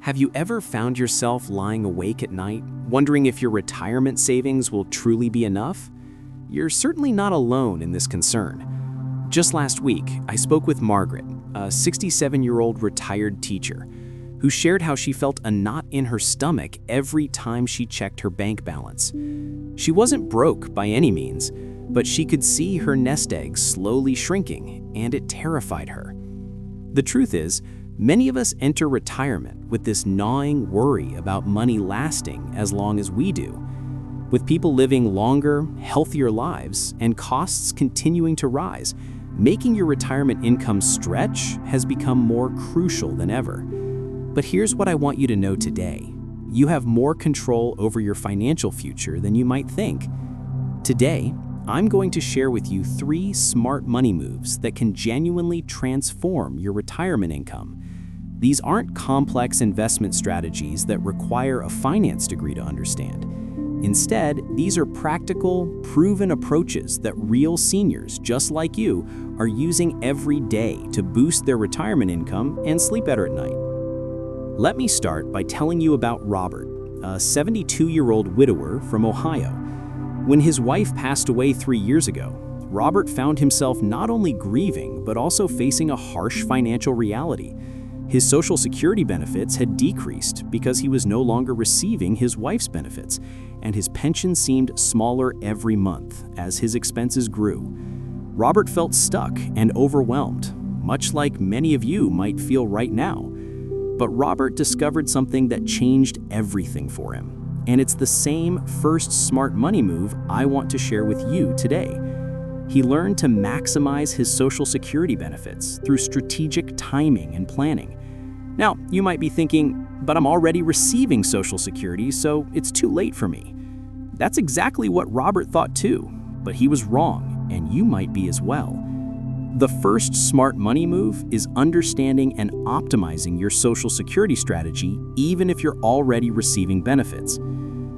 Have you ever found yourself lying awake at night, wondering if your retirement savings will truly be enough? You're certainly not alone in this concern. Just last week, I spoke with Margaret, a 67-year-old retired teacher, who shared how she felt a knot in her stomach every time she checked her bank balance. She wasn't broke by any means, but she could see her nest egg slowly shrinking, and it terrified her. The truth is, many of us enter retirement with this gnawing worry about money lasting as long as we do. With people living longer, healthier lives and costs continuing to rise, making your retirement income stretch has become more crucial than ever. But here's what I want you to know today. You have more control over your financial future than you might think. Today, I'm going to share with you 3 smart money moves that can genuinely transform your retirement income. These aren't complex investment strategies that require a finance degree to understand. Instead, these are practical, proven approaches that real seniors just like you are using every day to boost their retirement income and sleep better at night. Let me start by telling you about Robert, a 72-year-old widower from Ohio. When his wife passed away 3 years ago, Robert found himself not only grieving but also facing a harsh financial reality. His Social Security benefits had decreased because he was no longer receiving his wife's benefits, and his pension seemed smaller every month as his expenses grew. Robert felt stuck and overwhelmed, much like many of you might feel right now. But Robert discovered something that changed everything for him, and it's the same first smart money move I want to share with you today. He learned to maximize his Social Security benefits through strategic timing and planning. Now, you might be thinking, but I'm already receiving Social Security, so it's too late for me. That's exactly what Robert thought too, but he was wrong, and you might be as well. The first smart money move is understanding and optimizing your Social Security strategy, even if you're already receiving benefits.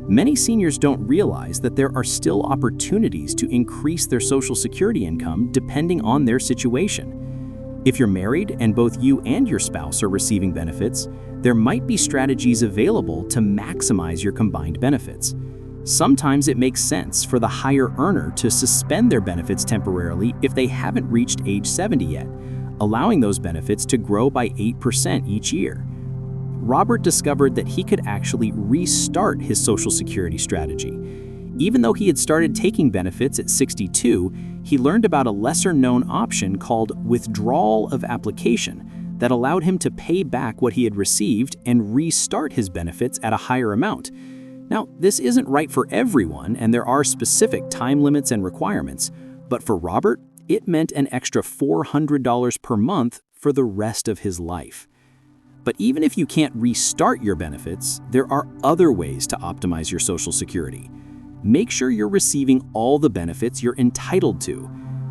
Many seniors don't realize that there are still opportunities to increase their Social Security income depending on their situation. If you're married and both you and your spouse are receiving benefits, there might be strategies available to maximize your combined benefits. Sometimes it makes sense for the higher earner to suspend their benefits temporarily if they haven't reached age 70 yet, allowing those benefits to grow by 8% each year. Robert discovered that he could actually restart his Social Security strategy. Even though he had started taking benefits at 62, he learned about a lesser-known option called withdrawal of application that allowed him to pay back what he had received and restart his benefits at a higher amount. Now, this isn't right for everyone, and there are specific time limits and requirements, but for Robert, it meant an extra $400 per month for the rest of his life. But even if you can't restart your benefits, there are other ways to optimize your Social Security. Make sure you're receiving all the benefits you're entitled to.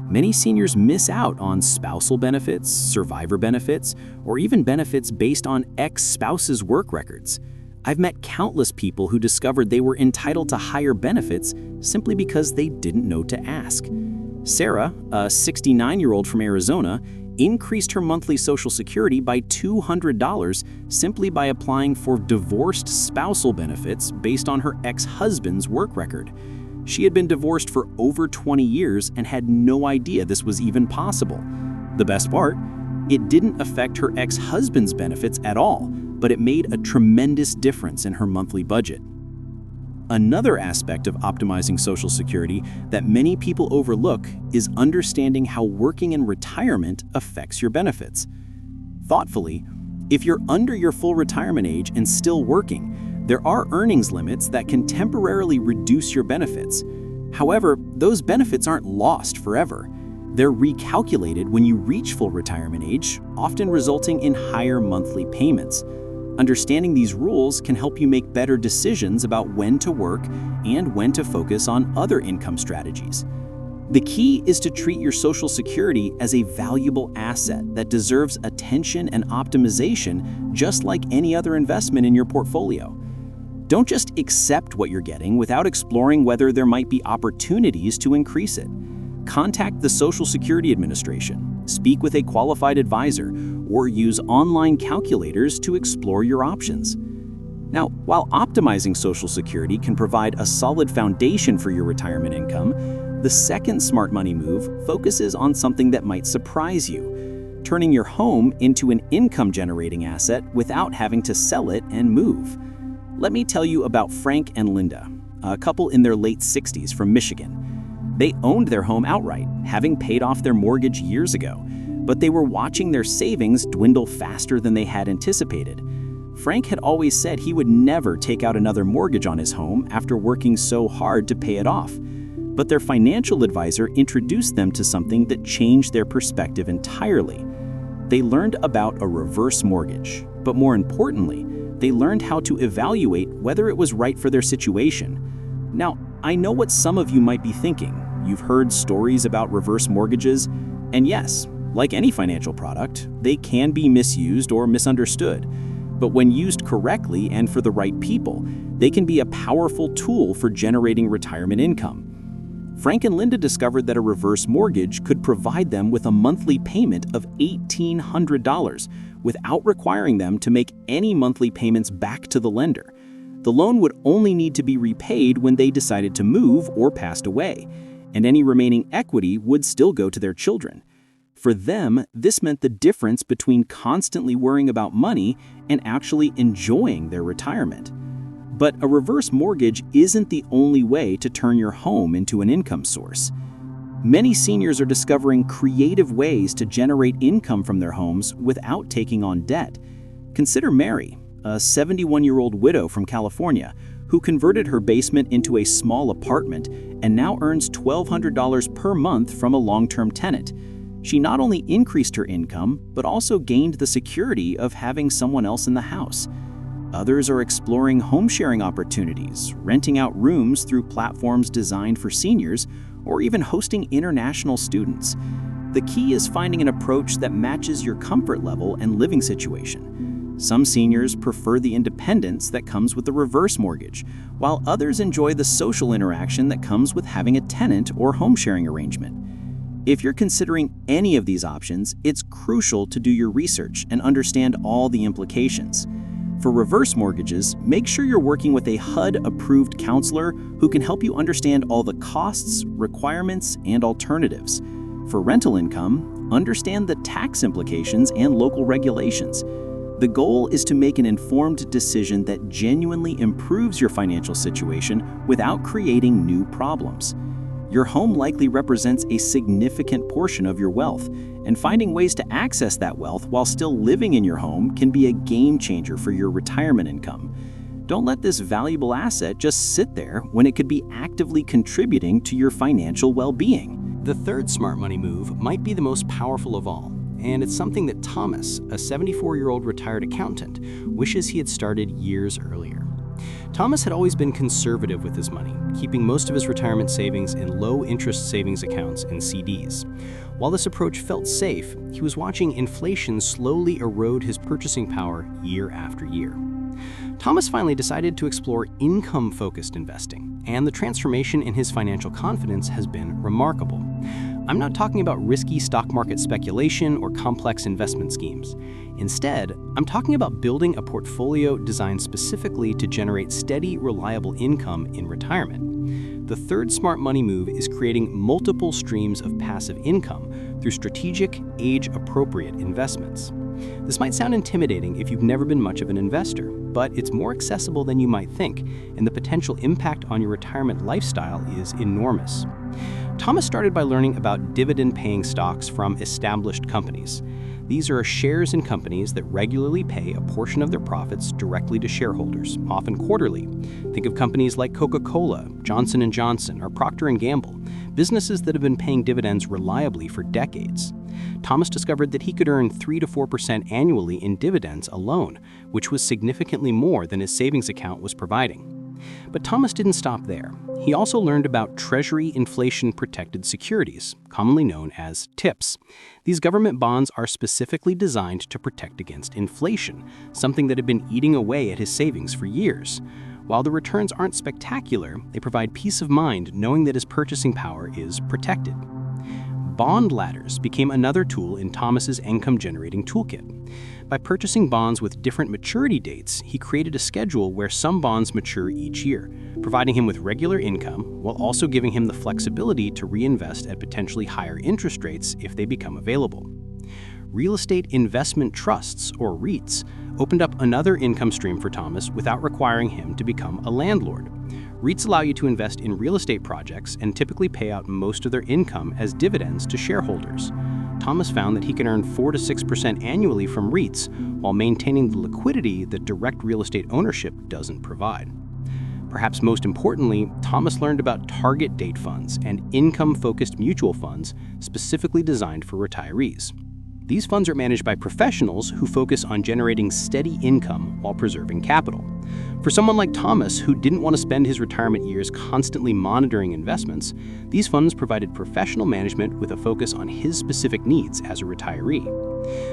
Many seniors miss out on spousal benefits, survivor benefits, or even benefits based on ex-spouse's work records. I've met countless people who discovered they were entitled to higher benefits simply because they didn't know to ask. Sarah, a 69-year-old from Arizona, increased her monthly Social Security by $200 simply by applying for divorced spousal benefits based on her ex-husband's work record. She had been divorced for over 20 years and had no idea this was even possible. The best part? It didn't affect her ex-husband's benefits at all, but it made a tremendous difference in her monthly budget. Another aspect of optimizing Social Security that many people overlook is understanding how working in retirement affects your benefits. Thoughtfully, if you're under your full retirement age and still working, there are earnings limits that can temporarily reduce your benefits. However, those benefits aren't lost forever. They're recalculated when you reach full retirement age, often resulting in higher monthly payments. Understanding these rules can help you make better decisions about when to work and when to focus on other income strategies. The key is to treat your Social Security as a valuable asset that deserves attention and optimization just like any other investment in your portfolio. Don't just accept what you're getting without exploring whether there might be opportunities to increase it. Contact the Social Security Administration speak with a qualified advisor, or use online calculators to explore your options. Now, while optimizing Social Security can provide a solid foundation for your retirement income, the second smart money move focuses on something that might surprise you: turning your home into an income-generating asset without having to sell it and move. Let me tell you about Frank and Linda, a couple in their late 60s from Michigan. They owned their home outright, having paid off their mortgage years ago, but they were watching their savings dwindle faster than they had anticipated. Frank had always said he would never take out another mortgage on his home after working so hard to pay it off. But their financial advisor introduced them to something that changed their perspective entirely. They learned about a reverse mortgage, but more importantly, they learned how to evaluate whether it was right for their situation. Now, I know what some of you might be thinking. You've heard stories about reverse mortgages, and yes, like any financial product, they can be misused or misunderstood. But when used correctly and for the right people, they can be a powerful tool for generating retirement income. Frank and Linda discovered that a reverse mortgage could provide them with a monthly payment of $1,800 without requiring them to make any monthly payments back to the lender. The loan would only need to be repaid when they decided to move or passed away, and any remaining equity would still go to their children. For them, this meant the difference between constantly worrying about money and actually enjoying their retirement. But a reverse mortgage isn't the only way to turn your home into an income source. Many seniors are discovering creative ways to generate income from their homes without taking on debt. Consider Mary, a 71-year-old widow from California who converted her basement into a small apartment and now earns $1,200 per month from a long-term tenant. She not only increased her income, but also gained the security of having someone else in the house. Others are exploring home-sharing opportunities, renting out rooms through platforms designed for seniors, or even hosting international students. The key is finding an approach that matches your comfort level and living situation. Some seniors prefer the independence that comes with a reverse mortgage, while others enjoy the social interaction that comes with having a tenant or home-sharing arrangement. If you're considering any of these options, it's crucial to do your research and understand all the implications. For reverse mortgages, make sure you're working with a HUD-approved counselor who can help you understand all the costs, requirements, and alternatives. For rental income, understand the tax implications and local regulations. The goal is to make an informed decision that genuinely improves your financial situation without creating new problems. Your home likely represents a significant portion of your wealth, and finding ways to access that wealth while still living in your home can be a game changer for your retirement income. Don't let this valuable asset just sit there when it could be actively contributing to your financial well-being. The third smart money move might be the most powerful of all, and it's something that Thomas, a 74-year-old retired accountant, wishes he had started years earlier. Thomas had always been conservative with his money, keeping most of his retirement savings in low-interest savings accounts and CDs. While this approach felt safe, he was watching inflation slowly erode his purchasing power year after year. Thomas finally decided to explore income-focused investing, and the transformation in his financial confidence has been remarkable. I'm not talking about risky stock market speculation or complex investment schemes. Instead, I'm talking about building a portfolio designed specifically to generate steady, reliable income in retirement. The third smart money move is creating multiple streams of passive income through strategic, age-appropriate investments. This might sound intimidating if you've never been much of an investor, but it's more accessible than you might think, and the potential impact on your retirement lifestyle is enormous. Thomas started by learning about dividend-paying stocks from established companies. These are shares in companies that regularly pay a portion of their profits directly to shareholders, often quarterly. Think of companies like Coca-Cola, Johnson & Johnson, or Procter & Gamble, businesses that have been paying dividends reliably for decades. Thomas discovered that he could earn 3 to 4% annually in dividends alone, which was significantly more than his savings account was providing. But Thomas didn't stop there. He also learned about Treasury inflation-protected securities, commonly known as TIPS. These government bonds are specifically designed to protect against inflation, something that had been eating away at his savings for years. While the returns aren't spectacular, they provide peace of mind knowing that his purchasing power is protected. Bond ladders became another tool in Thomas's income-generating toolkit. By purchasing bonds with different maturity dates, he created a schedule where some bonds mature each year, providing him with regular income while also giving him the flexibility to reinvest at potentially higher interest rates if they become available. Real estate investment trusts, or REITs, opened up another income stream for Thomas without requiring him to become a landlord. REITs allow you to invest in real estate projects and typically pay out most of their income as dividends to shareholders. Thomas found that he can earn 4 to 6% annually from REITs while maintaining the liquidity that direct real estate ownership doesn't provide. Perhaps most importantly, Thomas learned about target date funds and income-focused mutual funds specifically designed for retirees. These funds are managed by professionals who focus on generating steady income while preserving capital. For someone like Thomas, who didn't want to spend his retirement years constantly monitoring investments, these funds provided professional management with a focus on his specific needs as a retiree.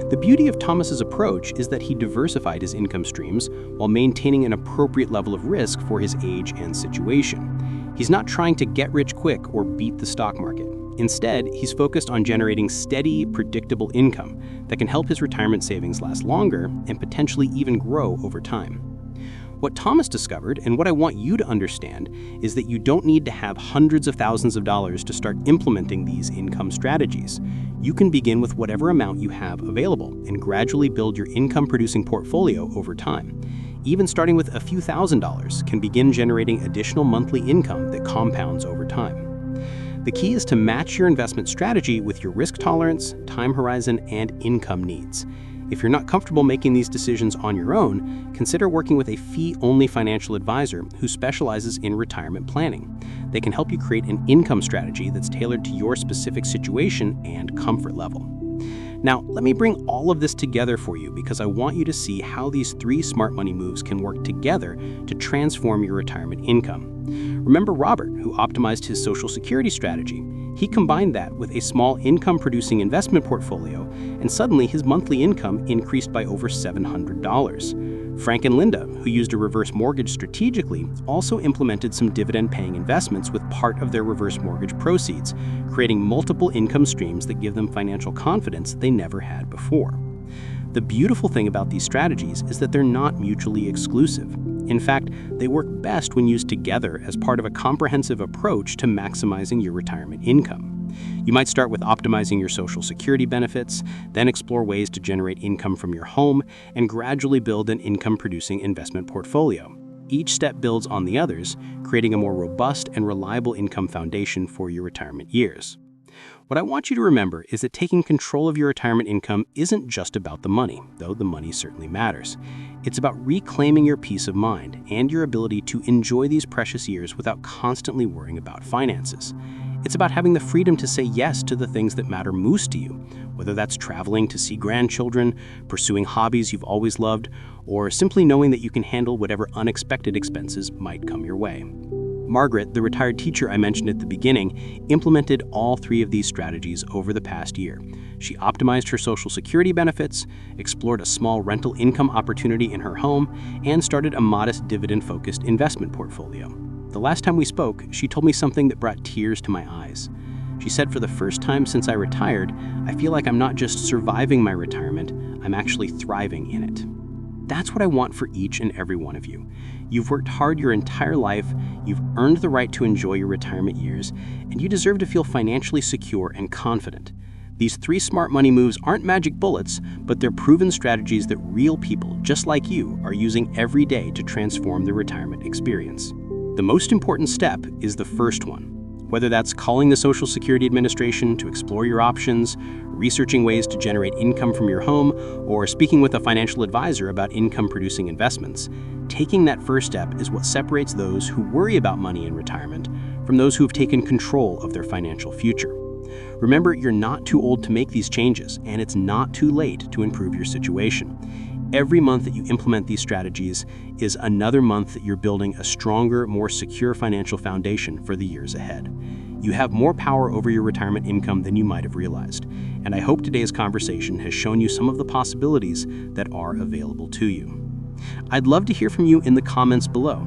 The beauty of Thomas's approach is that he diversified his income streams while maintaining an appropriate level of risk for his age and situation. He's not trying to get rich quick or beat the stock market. Instead, he's focused on generating steady, predictable income that can help his retirement savings last longer and potentially even grow over time. What Thomas discovered, and what I want you to understand, is that you don't need to have hundreds of thousands of dollars to start implementing these income strategies. You can begin with whatever amount you have available and gradually build your income-producing portfolio over time. Even starting with a few $1,000s can begin generating additional monthly income that compounds over time. The key is to match your investment strategy with your risk tolerance, time horizon, and income needs. If you're not comfortable making these decisions on your own, consider working with a fee-only financial advisor who specializes in retirement planning. They can help you create an income strategy that's tailored to your specific situation and comfort level. Now, let me bring all of this together for you because I want you to see how these 3 smart money moves can work together to transform your retirement income. Remember Robert, who optimized his Social Security strategy. He combined that with a small income-producing investment portfolio, and suddenly his monthly income increased by over $700. Frank and Linda, who used a reverse mortgage strategically, also implemented some dividend-paying investments with part of their reverse mortgage proceeds, creating multiple income streams that give them financial confidence they never had before. The beautiful thing about these strategies is that they're not mutually exclusive. In fact, they work best when used together as part of a comprehensive approach to maximizing your retirement income. You might start with optimizing your Social Security benefits, then explore ways to generate income from your home, and gradually build an income-producing investment portfolio. Each step builds on the others, creating a more robust and reliable income foundation for your retirement years. What I want you to remember is that taking control of your retirement income isn't just about the money, though the money certainly matters. It's about reclaiming your peace of mind and your ability to enjoy these precious years without constantly worrying about finances. It's about having the freedom to say yes to the things that matter most to you, whether that's traveling to see grandchildren, pursuing hobbies you've always loved, or simply knowing that you can handle whatever unexpected expenses might come your way. Margaret, the retired teacher I mentioned at the beginning, implemented all 3 of these strategies over the past year. She optimized her Social Security benefits, explored a small rental income opportunity in her home, and started a modest dividend-focused investment portfolio. The last time we spoke, she told me something that brought tears to my eyes. She said, "For the first time since I retired, I feel like I'm not just surviving my retirement, I'm actually thriving in it." That's what I want for each and every one of you. You've worked hard your entire life, you've earned the right to enjoy your retirement years, and you deserve to feel financially secure and confident. These 3 smart money moves aren't magic bullets, but they're proven strategies that real people, just like you, are using every day to transform their retirement experience. The most important step is the first one. Whether that's calling the Social Security Administration to explore your options, researching ways to generate income from your home, or speaking with a financial advisor about income-producing investments, taking that first step is what separates those who worry about money in retirement from those who have taken control of their financial future. Remember, you're not too old to make these changes, and it's not too late to improve your situation. Every month that you implement these strategies is another month that you're building a stronger, more secure financial foundation for the years ahead. You have more power over your retirement income than you might have realized, and I hope today's conversation has shown you some of the possibilities that are available to you. I'd love to hear from you in the comments below.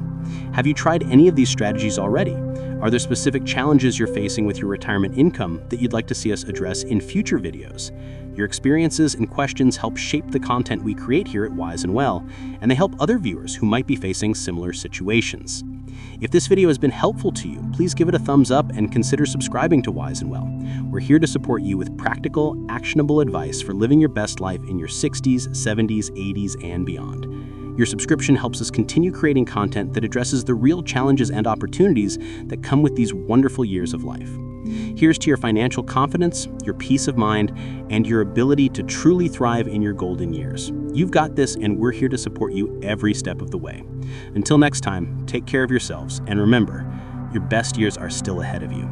Have you tried any of these strategies already? Are there specific challenges you're facing with your retirement income that you'd like to see us address in future videos? Your experiences and questions help shape the content we create here at Wise and Well, and they help other viewers who might be facing similar situations. If this video has been helpful to you, please give it a thumbs up and consider subscribing to Wise and Well. We're here to support you with practical, actionable advice for living your best life in your 60s, 70s, 80s, and beyond. Your subscription helps us continue creating content that addresses the real challenges and opportunities that come with these wonderful years of life. Here's to your financial confidence, your peace of mind, and your ability to truly thrive in your golden years. You've got this, and we're here to support you every step of the way. Until next time, take care of yourselves, and remember, your best years are still ahead of you.